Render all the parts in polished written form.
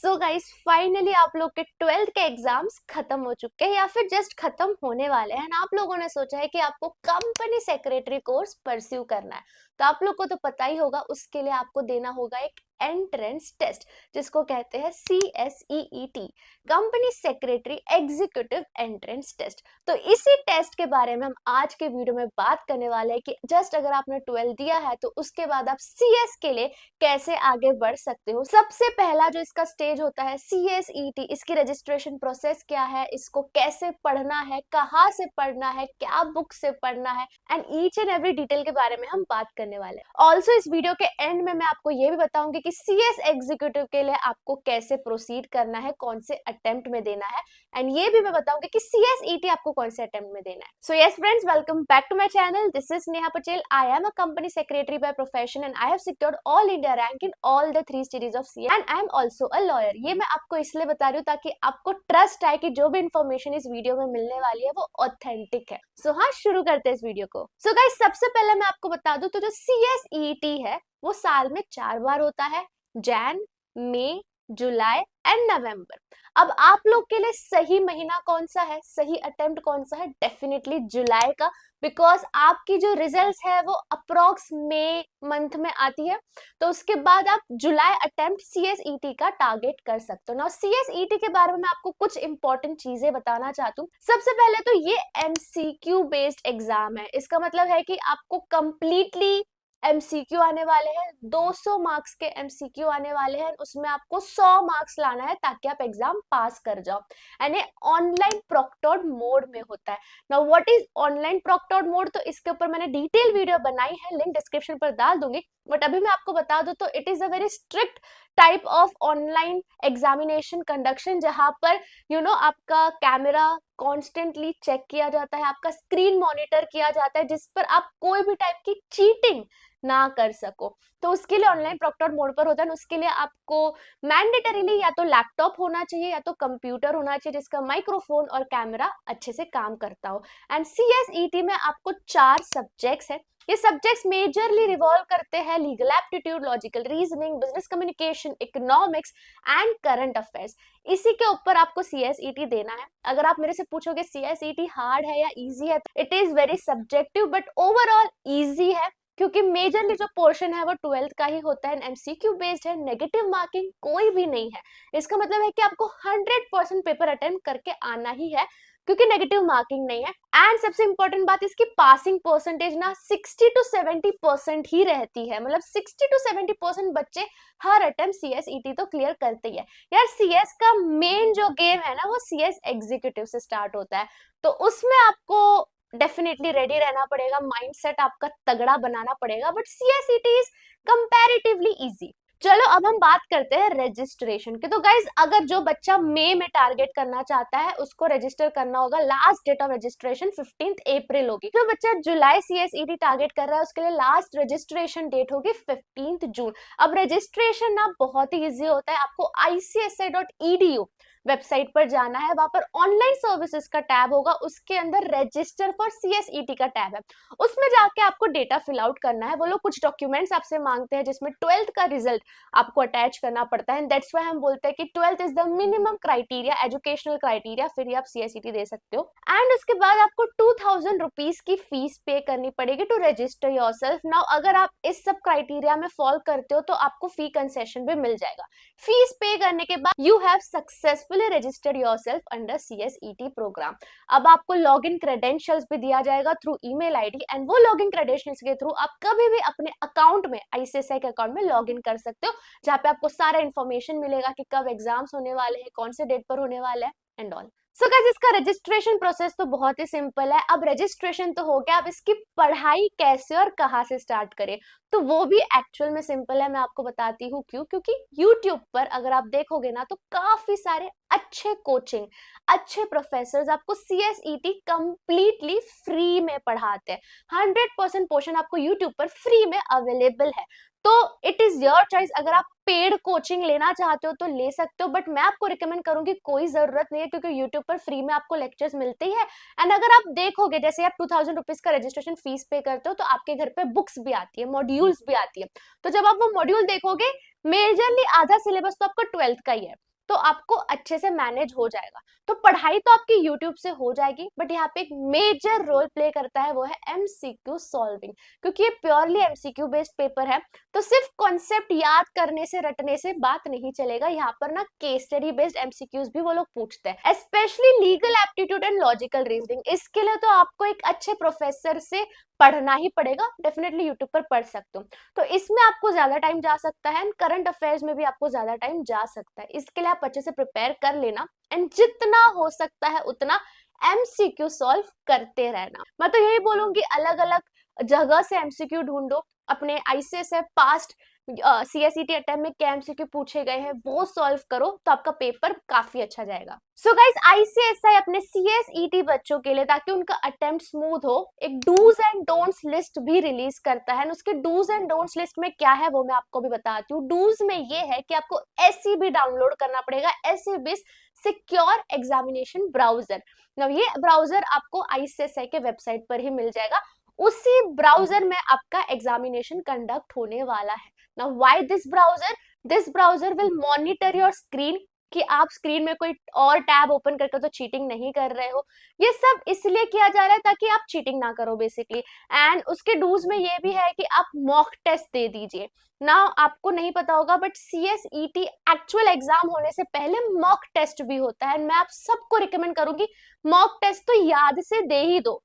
So guys finally आप लोग के 12th के एग्जाम्स खत्म हो चुके हैं या फिर जस्ट खत्म होने वाले हैं। आप लोगों ने सोचा है कि आपको कंपनी सेक्रेटरी कोर्स परस्यू करना है, तो आप लोग को तो पता ही होगा उसके लिए आपको देना होगा एक एंट्रेंस टेस्ट जिसको कहते हैं CSEET, company secretary executive entrance test. तो इसी टेस्ट के बारे में हम आज के वीडियो में बात करने वाले हैं कि जस्ट अगर आपने 12 दिया है तो उसके बाद आप CS के लिए कैसे आगे बढ़ सकते हो। सबसे पहला जो इसका स्टेज होता है CSET, इसकी रजिस्ट्रेशन प्रोसेस क्या है, इसको कैसे पढ़ना है, कहाँ से पढ़ना है, क्या बुक से पढ़ना है, and each and every detail के बारे में हम बात करने वाले हैं। ऑल्सो इस वीडियो के एंड में मैं आपको ये भी बताऊंगी कि CS एग्जीक्यूटिव के लिए आपको कैसे प्रोसीड करना है, कौन से अटेम्प्ट में देना है, एंड ये भी मैं बताऊंगी कि CSET आपको कौन से अटेम्प्ट में देना है। So yes friends, welcome back to my channel. This is Neha Patel. I am a company secretary by profession and I have secured all India rank in all the 3 series of CS and I am also a lawyer. ये मैं आपको इसलिए बता रही हूँ ताकि आपको trust आए कि जो भी इंफॉर्मेशन इस वीडियो में मिलने वाली है वो ऑथेंटिक है। सो हाँ, शुरू करते हैं इस वीडियो को। सो गाइस, सबसे पहले मैं आपको बता दूं तो जो CSET है वो साल में 4 बार होता है, जैन, मई, जुलाई एंड नवंबर। अब आप लोग के लिए सही महीना कौन सा है, सही अटेम्प्ट कौन सा है? डेफिनेटली जुलाई का, बिकॉज आपकी जो रिजल्ट्स है वो अप्रोक्स मई मंथ में आती है, तो उसके बाद आप जुलाई अटेम्प्ट CSET का टारगेट कर सकते हो। ना CSET के बारे में मैं आपको कुछ इंपॉर्टेंट चीजें बताना चाहती हूँ। सबसे पहले तो ये MCQ बेस्ड एग्जाम है। इसका मतलब है कि आपको कंप्लीटली MCQ आने वाले हैं, 200 मार्क्स के MCQ आने वाले हैं, उसमें आपको 100 मार्क्स लाना है ताकि आप एग्जाम पास कर जाओ। एंड ये ऑनलाइन प्रोक्टोर्ड मोड में होता है। Now what is online proctored mode, तो इसके ऊपर मैंने डिटेल वीडियो बनाई है, लिंक डिस्क्रिप्शन पर डाल दूंगी। बट अभी मैं आपको बता दूं तो it is a very strict type of online examination conduction, जहां पर आपका कैमरा कॉन्स्टेंटली चेक किया जाता है, आपका स्क्रीन मॉनिटर किया जाता है, जिस पर आप कोई भी टाइप की चीटिंग ना कर सको। तो उसके लिए ऑनलाइन प्रोक्टोर्ड मोड पर होता है। उसके लिए आपको मैंडेटरीली या तो लैपटॉप होना चाहिए या तो कंप्यूटर होना चाहिए जिसका माइक्रोफोन और कैमरा अच्छे से काम करता हो। एंड CSET में आपको 4 सब्जेक्ट्स है। ये सब्जेक्ट्स मेजरली रिवॉल्व करते हैं legal aptitude, logical reasoning, business communication, economics and current affairs. इसी के ऊपर आपको CSET देना है। अगर आप मेरे से पूछोगे CSET हार्ड है या इजी है, it is very subjective but overall easy है, क्योंकि मेजरली जो पोर्शन है वो 12th का ही होता है, MCQ बेस्ड है, नेगेटिव मार्किंग कोई भी नहीं है। इसका मतलब है कि आपको 100% पेपर अटेम्प्ट करके आना ही है, क्योंकि नेगेटिव मार्किंग नहीं है। एंड सबसे इंपॉर्टेंट बात, इसकी पासिंग परसेंटेज ना 60 to 70% ही रहती है। मतलब 60 to 70% बच्चे हर अटेम्प्ट CSET तो क्लियर करते ही है। यार CS का मेन जो गेम है ना वो CS एग्जीक्यूटिव से स्टार्ट होता है, तो उसमें आपको डेफिनेटली रेडी रहना पड़ेगा, माइंडसेट आपका तगड़ा बनाना पड़ेगा। But CSET is comparatively easy. चलो अब हम बात करते हैं रजिस्ट्रेशन की। तो गाइज, अगर जो बच्चा मई में टारगेट करना चाहता है उसको रजिस्टर करना होगा। Last date of registration 15th April होगी। जो बच्चा जुलाई CSET टारगेट कर रहा है उसके लिए लास्ट रजिस्ट्रेशन डेट होगी 15th जून। अब रजिस्ट्रेशन ना बहुत ही इजी होता है। आपको ICSI.edu वेबसाइट पर जाना है, वहां पर ऑनलाइन सर्विसेज का टैब होगा, उसके अंदर रजिस्टर फॉर CSET का टैब है, उसमें जाके आपको डेटा फिल आउट करना है। वो लोग कुछ डॉक्यूमेंट्स आपसे मांगते हैं जिसमें 12th का रिजल्ट आपको अटैच करना पड़ता है। दैट्स व्हाई हम बोलते हैं कि 12th is the minimum criteria, educational criteria, फिर ही आप CSET दे सकते हो। एंड उसके बाद आपको 2000 रुपीज की फीस पे करनी पड़ेगी टू रजिस्टर योरसेल्फ। नाउ अगर आप इस सब क्राइटेरिया में फॉल करते हो तो आपको फी कंसेशन भी मिल जाएगा। फीस पे करने के बाद you have successfully registered yourself under CSET programme. अब आपको लॉग इन क्रेडेंशियल्स भी दिया जाएगा थ्रू ईमेल आईडी, एंड वो लॉग इन क्रेडेंशियल्स के थ्रू आप कभी भी अपने अकाउंट में, ICICI के अकाउंट में लॉग इन कर सकते हो, जहां पे आपको सारा इन्फॉर्मेशन मिलेगा कि कब एग्जाम्स होने वाले हैं, कौन से डेट पर होने वाले हैं एंड ऑल। सो गाइस, इसका रजिस्ट्रेशन प्रोसेस तो बहुत ही सिंपल है। अब रजिस्ट्रेशन तो हो गया, अब इसकी पढ़ाई कैसे और कहाँ से स्टार्ट करें, तो वो भी एक्चुअल में सिंपल है। मैं आपको बताती हूँ क्यों। क्योंकि YouTube पर अगर आप देखोगे ना तो काफी सारे अच्छे कोचिंग, अच्छे प्रोफेसर्स आपको CSET कंप्लीटली फ्री में पढ़ाते हैं। 100% पोर्शन आपको YouTube पर फ्री में अवेलेबल है। तो इट इज योर चॉइस, अगर आप पेड कोचिंग लेना चाहते हो तो ले सकते हो, बट मैं आपको रिकमेंड करूंगी कोई जरूरत नहीं है, क्योंकि यूट्यूब पर फ्री में आपको लेक्चर्स मिलते ही है। एंड अगर आप देखोगे, जैसे आप 2000 रुपीज का रजिस्ट्रेशन फीस पे करते हो तो आपके घर पे बुक्स भी आती है, मॉड्यूल्स भी आती है। तो जब आप वो मॉड्यूल देखोगे, मेजरली आधा सिलेबस तो आपका 12th का ही है। तो आपको अच्छे से मैनेज हो जाएगा। तो पढ़ाई तो आपकी यूट्यूब से हो जाएगी, बट यहाँ पे एक मेजर रोल प्ले करता है, वो है एमसीक्यू सॉल्विंग, क्योंकि ये प्योरली एमसीक्यू बेस्ड पेपर है। तो सिर्फ कॉन्सेप्ट याद करने से रटने से बात नहीं चलेगा, यहाँ पर ना केस स्टडी बेस्ड एमसीक्यूज भी वो लोग पूछते हैं, specially legal aptitude and logical reasoning. इसके लिए तो आपको एक अच्छे प्रोफेसर से पढ़ना ही पड़ेगा, डेफिनेटली यूट्यूब पर पढ़ सकते हो। तो इसमें आपको ज्यादा टाइम जा सकता है, एंड करंट अफेयर्स में भी आपको ज्यादा टाइम जा सकता है। इसके लिए आप अच्छे से प्रिपेयर कर लेना, एंड जितना हो सकता है उतना एमसीक्यू सॉल्व करते रहना। मैं तो यही बोलूंगी, अलग अलग जगह से एमसीक्यू ढूंढो, अपने आईसीएसआई पास्ट सीएसईटी अटेम्प्ट में क्या एमसीक्यू पूछे गए हैं वो सॉल्व करो, तो आपका पेपर काफी अच्छा जाएगा। सो गाइस, आईसीएसआई अपने सीएसईटी बच्चों के लिए, ताकि उनका अटेम्प्ट स्मूथ हो, एक डूज एंड डोंट्स लिस्ट भी रिलीज करता है। उसके डूज एंड डोंट्स लिस्ट में क्या है वो मैं आपको भी बताती हूँ। डूज में ये है कि आपको एसईबी डाउनलोड करना पड़ेगा, एसईबी सिक्योर एग्जामिनेशन ब्राउजर। ये ब्राउजर आपको आईसीएसआई के वेबसाइट पर ही मिल जाएगा, उसी ब्राउजर में आपका एग्जामिनेशन कंडक्ट होने वाला है। Now, why this browser? This browser will monitor your screen, कि आप स्क्रीन में कोई और टैब ओपन करके तो चीटिंग नहीं कर रहे हो। ये सब इसलिए किया जा रहा है ताकि आप चीटिंग ना करो बेसिकली। एंड उसके डूज में ये भी है कि आप मॉक टेस्ट दे दीजिए ना। आपको नहीं पता होगा, बट सीएसईटी एक्चुअल एग्जाम होने से पहले मॉक टेस्ट भी होता है। मैं आप सबको रिकमेंड करूंगी, मॉक टेस्ट तो याद से दे ही दो।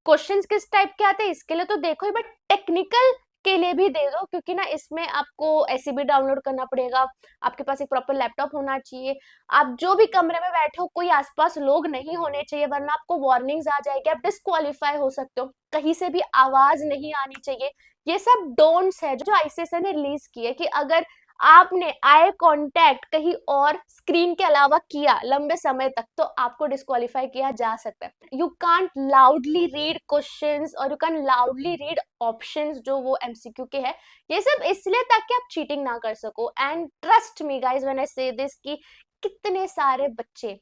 क्वेश्चंस किस टाइप के आते हैं इसके लिए तो देखो ही, बट टेक्निकल के लिए भी दे दो, क्योंकि ना इसमें आपको एसईबी डाउनलोड करना पड़ेगा, आपके पास एक प्रॉपर लैपटॉप होना चाहिए, आप जो भी कमरे में बैठे हो कोई आसपास लोग नहीं होने चाहिए, वरना आपको वार्निंग्स आ जाएगी, आप डिस्क्वालीफाई हो सकते हो, कहीं से भी आवाज नहीं आनी चाहिए। ये सब डोंट्स है जो आईसीएसआई ने रिलीज किए, कि अगर आपने आई कांटेक्ट कहीं और स्क्रीन के अलावा किया लंबे समय तक, तो आपको डिस्क्वालीफाई किया जा सकता है। You can't loudly read questions, और you can loudly read options जो वो एमसीक्यू के है। ये सब इसलिए ताकि आप चीटिंग ना कर सको। And trust me guys when I से दिस, कि कितने सारे बच्चे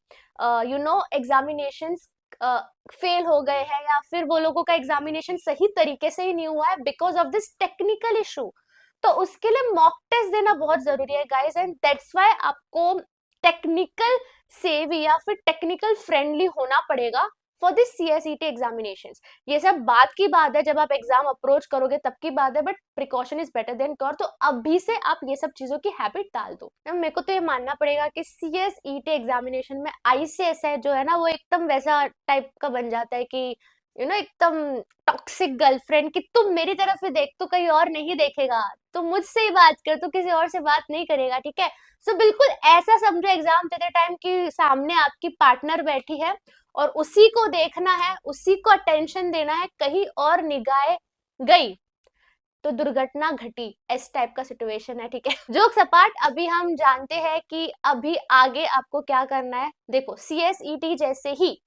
एग्जामिनेशंस फेल हो गए हैं, या फिर वो लोगों का एग्जामिनेशन सही तरीके से ही नहीं हुआ है because of this technical issue. तो उसके लिए मॉक टेस्ट देना बहुत जरूरी है गाइस, एंड दैट्स व्हाई आपको टेक्निकल सेवी या फिर टेक्निकल फ्रेंडली होना पड़ेगा फॉर दिस सीएसईटी एग्जामिनेशंस। ये सब बात की बात है, जब आप एग्जाम अप्रोच करोगे तब की बात है, but precaution is better than cure. तो अभी से आप ये सब चीजों की हैबिट डाल दो। मेरे को तो ये मानना पड़ेगा कि सीएसईटी एग्जामिनेशन में आईसीएसआई जो है ना, वो एकदम वैसा टाइप का बन जाता है कि एकदम टॉक्सिक गर्लफ्रेंड, कि तुम मेरी तरफ ही देख, तो कहीं और नहीं देखेगा, तो मुझसे ही बात कर, तो किसी और से बात नहीं करेगा, ठीक है। सो बिल्कुल ऐसा समझो एग्जाम देते टाइम कि सामने आपकी पार्टनर बैठी है और उसी को देखना है, उसी को अटेंशन देना है, कहीं और निगाहें गई तो दुर्घटना घटी, इस टाइप का सिचुएशन है, ठीक है। जोक्स अपार्ट, अभी हम जानते हैं कि अभी आगे आपको क्या करना है। देखो, सीएसईटी जैसे ही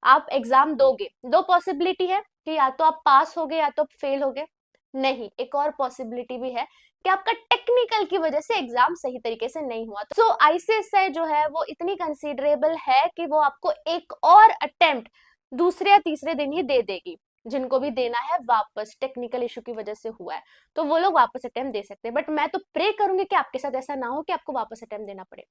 आप एग्जाम दोगे, दो पॉसिबिलिटी है कि या तो आप पास होगे या तो आप फेल होगे। नहीं, एक और पॉसिबिलिटी भी है कि आपका टेक्निकल की वजह से एग्जाम सही तरीके से नहीं हुआ। सो आईसीएसआई जो है वो इतनी कंसीडरेबल है कि वो आपको एक और अटेम्प्ट दूसरे या तीसरे दिन ही दे देगी। जिनको भी देना है वापस, टेक्निकल इशू की वजह से हुआ है, तो वो लोग वापस अटेम्प्ट दे सकते हैं। बट मैं तो प्रे करूंगी कि आपके साथ ऐसा ना हो कि आपको वापस अटेम्प्ट देना पड़े।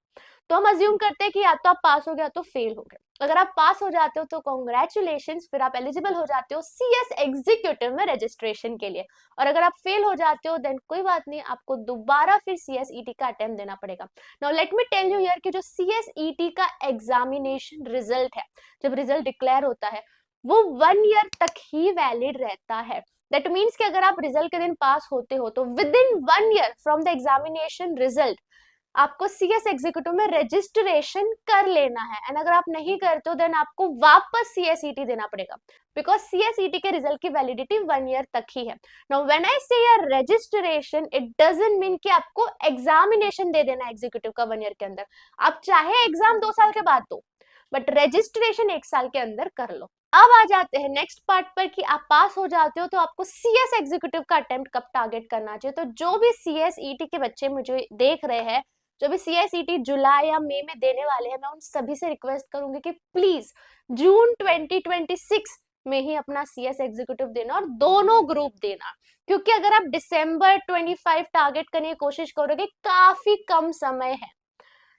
तो हम अज्यूम करते हैं कि या तो आप पास हो गया तो फेल हो गए। अगर आप पास हो जाते हो तो कॉन्ग्रेचुलेशन, फिर आप एलिजिबल हो जाते हो सीएस एग्जीक्यूटिव में रजिस्ट्रेशन के लिए। और अगर आप फेल हो जाते हो देन कोई बात नहीं, आपको दोबारा फिर सीएसईटी का अटेम्प्ट देना पड़ेगा। Now let me tell you here कि जो सीएसईटी का एग्जामिनेशन रिजल्ट है, जब रिजल्ट डिक्लेयर होता है वो 1 ईयर तक ही वैलिड रहता है। दैट मीन्स कि अगर आप रिजल्ट के दिन पास होते हो तो with in 1 year from the examination result आपको सीएस एग्जीक्यूटिव में रजिस्ट्रेशन कर लेना है। एंड अगर आप नहीं करते हो देन आपको वापस सीएसईटी देना पड़ेगा, बिकॉज सीएसईटी के रिजल्ट की वैलिडिटी 1 ईयर तक ही है। नाउ व्हेन आई से रजिस्ट्रेशन, इट डजंट मीन कि आपको एग्जामिनेशन दे देना एग्जीक्यूटिव का 1 ईयर के अंदर। आप चाहे एग्जाम 2 साल के बाद दो, बट रजिस्ट्रेशन 1 साल के अंदर कर लो। अब आ जाते हैं नेक्स्ट पार्ट पर कि आप पास हो जाते हो तो आपको सीएस एग्जीक्यूटिव का अटेम्प्ट कब टारगेट करना चाहिए। तो जो भी सीएसईटी के बच्चे मुझे देख रहे हैं, जो भी सीएसईटी जुलाई या मई में देने वाले हैं, मैं उन सभी से रिक्वेस्ट करूंगी कि प्लीज जून 2026 में ही अपना सीएस एग्जीक्यूटिव देना, और दोनों ग्रुप देना। क्योंकि अगर आप दिसंबर 25 टारगेट करने की कोशिश करोगे, काफी कम समय है,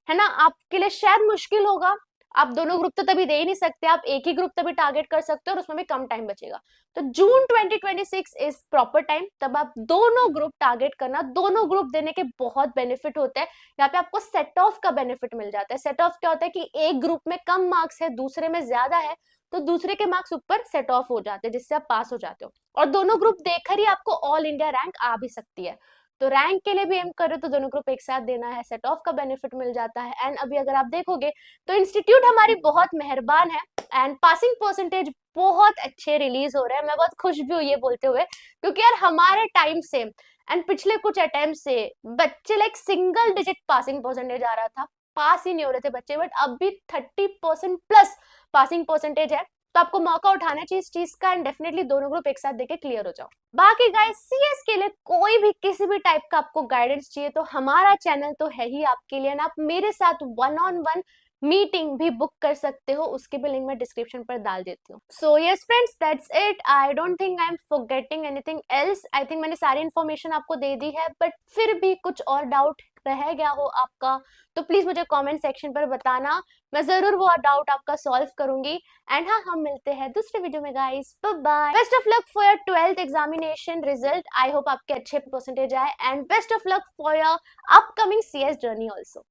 है ना, आपके लिए शायद मुश्किल होगा। आप दोनों ग्रुप तो तभी दे ही नहीं सकते, आप एक ही ग्रुप तभी टारगेट कर सकते हो और उसमें भी कम टाइम बचेगा। तो जून 2026 इज प्रॉपर टाइम, तब आप दोनों ग्रुप टारगेट करना। दोनों ग्रुप देने के बहुत बेनिफिट होते हैं। यहाँ पे आपको सेट ऑफ का बेनिफिट मिल जाता है। सेट ऑफ क्या होता है कि एक ग्रुप में कम मार्क्स है, दूसरे में ज्यादा है, तो दूसरे के मार्क्स ऊपर सेट ऑफ हो जाते हैं, जिससे आप पास हो जाते हो। और दोनों ग्रुप देखकर ही आपको ऑल इंडिया रैंक आ भी सकती है। तो रैंक के लिए भी एम करो तो दोनों ग्रुप एक साथ देना है, सेट ऑफ का बेनिफिट मिल जाता है। एंड अभी अगर आप देखोगे तो इंस्टीट्यूट हमारी बहुत मेहरबान है एंड पासिंग परसेंटेज बहुत अच्छे रिलीज हो रहे हैं। मैं बहुत खुश भी हूँ ये बोलते हुए, क्योंकि यार हमारे टाइम से एंड पिछले कुछ अटेम्प्ट से बच्चे like single digit passing percentage आ रहा था, पास ही नहीं हो रहे थे बच्चे, बट अब भी 30% प्लस पासिंग परसेंटेज है। तो आपको मौका उठाना चाहिए इस चीज का एंड डेफिनेटली दोनों ग्रुप एक साथ देके क्लियर हो जाओ। बाकी गाइस सीएस के लिए कोई भी किसी भी टाइप का आपको गाइडेंस चाहिए तो हमारा चैनल तो है ही आपके लिए, ना आप मेरे साथ वन ऑन वन मीटिंग भी बुक कर सकते हो, उसके भी लिंक मैं डिस्क्रिप्शन पर डाल देती हूँ। सो yes friends, that's it. I don't think I am forgetting anything else. I think मैंने सारी इन्फॉर्मेशन आपको दे दी है, बट फिर भी कुछ और डाउट रह गया हो आपका तो प्लीज मुझे कमेंट सेक्शन पर बताना, मैं जरूर वो डाउट आपका सॉल्व करूंगी। एंड हाँ, हम मिलते हैं दूसरे वीडियो में guys. Bye bye. Best of luck for your 12th examination result. I hope आपके अच्छे परसेंटेज आए and best of luck for your upcoming CS journey also.